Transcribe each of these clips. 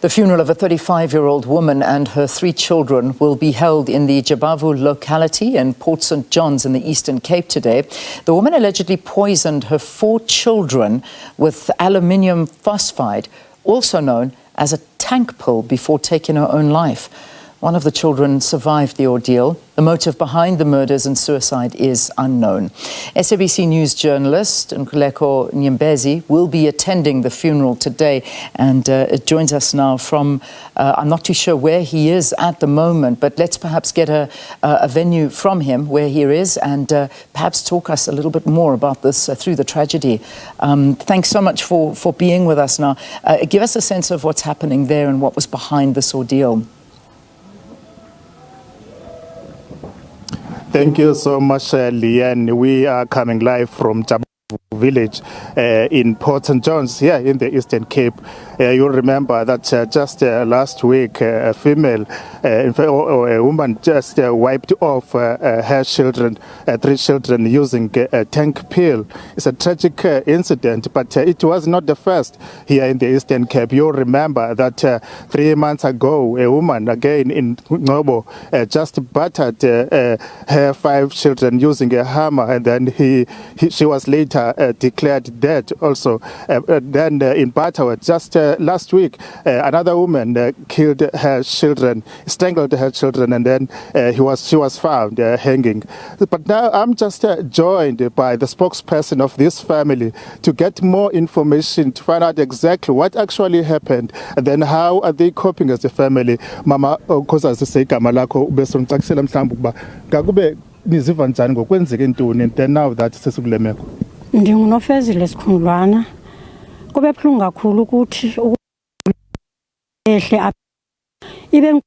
The funeral of a 35-year-old woman and her 3 children will be held in the Jabavu locality in Port St. John's in the Eastern Cape today. The woman allegedly poisoned her 4 children with aluminium phosphide, also known as a tank pill, before taking her own life. One of the children survived the ordeal. The motive behind the murders and suicide is unknown. SABC News journalist Nkuleko Nyembezi will be attending the funeral today, and it joins us now from, I'm not too sure where he is at the moment, but let's perhaps get a venue from him where he is and perhaps talk us a little bit more about this through the tragedy. Thanks so much for being with us now. Give us a sense of what's happening there and what was behind this ordeal. Thank you so much, Leanne. We are coming live from Jabavu village in Port St. John's here in the Eastern Cape. You'll remember that just last week a female, a woman just wiped off her children, 3 children, using a tank pill. It's a tragic incident, but it was not the first here in the Eastern Cape. You'll remember that 3 months ago a woman again in Nkuleko just battered her 5 children using a hammer, and then she was later declared dead also. Then in Batawa just last week another woman killed her children, strangled her children, and then she was found hanging. But now I'm just joined by the spokesperson of this family to get more information, to find out exactly what actually happened, and then how are they coping as a family. Mama Nkosi igama lakho bese ngicakisela mhlawumbe ukuba ngakube niziva njani ngokwenzeka intoni, and then now that sesikule meko. Ndingunofezile Sikhundlwana. Kube buhlungu kakhulu ukuthi ehle ibe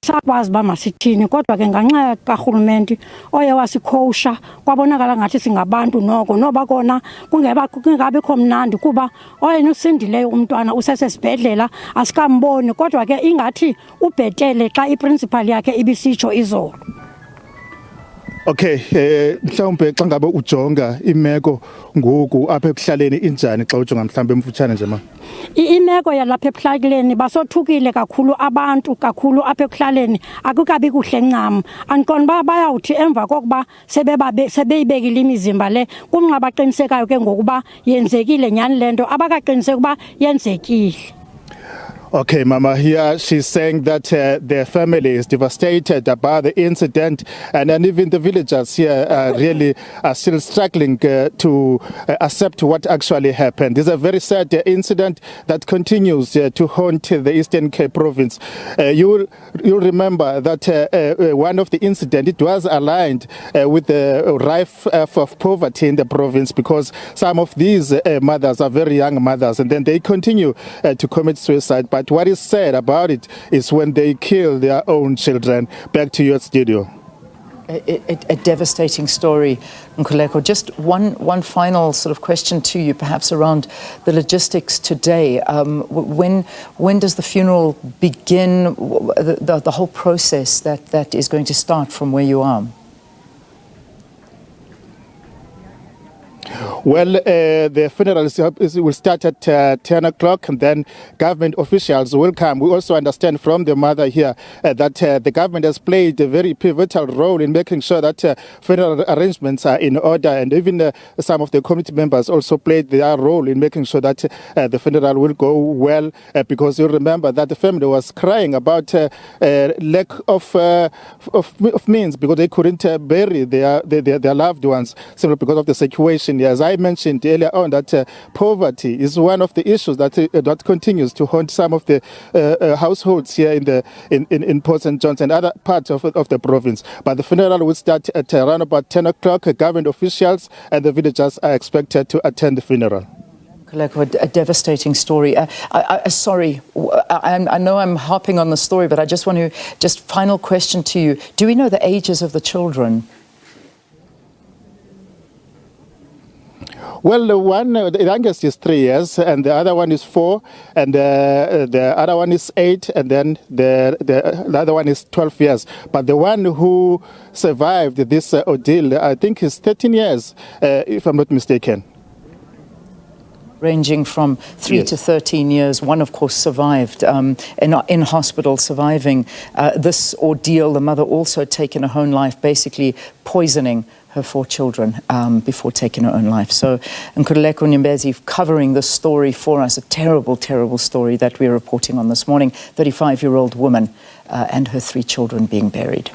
sakwazi ba masithini, kodwa ke nganxa kaRhulumente oye wasikhosha kwabonakala ngathi singabantu noko noba kona kungabikho mnandi kuba oyena usindileyo umntwana usesesibhedlela asikamboni, kodwa ke ingathi ubhetele xa iprincipal yakhe ibisitsho izolo. Okay, mhlawumbe xa ngabe ujonga imeko ngoku apha ekuhlaleni injani xa ujonga mhlawumbe emfutshane nje ma? Imeko yalapha ekuhlaleni basothukile kakhulu abantu, kakhulu apha ekuhlaleni akukabi kuhle ncam. Andiqondi uba bayawuthi emva kokuba sebeyibekile imizimba le kumnqabaqinisekayo ke ngokuba yenzekile nyani le nto abakaqiniseka ukuba yenzekile. Okay, Mama, here she's saying that their family is devastated about the incident, and even the villagers here really are still struggling to accept what actually happened. This is a very sad incident that continues to haunt the Eastern Cape province. You'll remember that one of the incidents, it was aligned with the rife of poverty in the province, because some of these mothers are very young mothers, and then they continue to commit suicide. But what is sad about it is when they kill their own children. Back to your studio. A devastating story, Nkuleko. Just one final sort of question to you, perhaps around the logistics today. When does the funeral begin? The whole process that is going to start from where you are. Well, the funeral will start at 10 o'clock, and then government officials will come. We also understand from the mother here that the government has played a very pivotal role in making sure that funeral arrangements are in order, and even some of the committee members also played their role in making sure that the funeral will go well, because you remember that the family was crying about lack of means, because they couldn't bury their loved ones simply because of the situation. As I mentioned earlier on, that poverty is one of the issues that continues to haunt some of the households here in Port St. John's and other parts of the province. But the funeral will start at around about 10 o'clock. Government officials and the villagers are expected to attend the funeral. A devastating story. Sorry, I know I'm harping on the story, but I just want to, final question to you. Do we know the ages of the children? Well, the youngest is 3 years, and the other one is 4, and the other one is 8, and then the other one is 12 years. But the one who survived this ordeal, I think, is 13 years, if I'm not mistaken. ranging from 3 to 13 years. One, of course, survived in hospital, surviving this ordeal. The mother also taken her own life, basically poisoning her 4 children before taking her own life. So Nkuleko Nyembezi covering this story for us, a terrible, terrible story that we're reporting on this morning. 35-year-old woman and her 3 children being buried.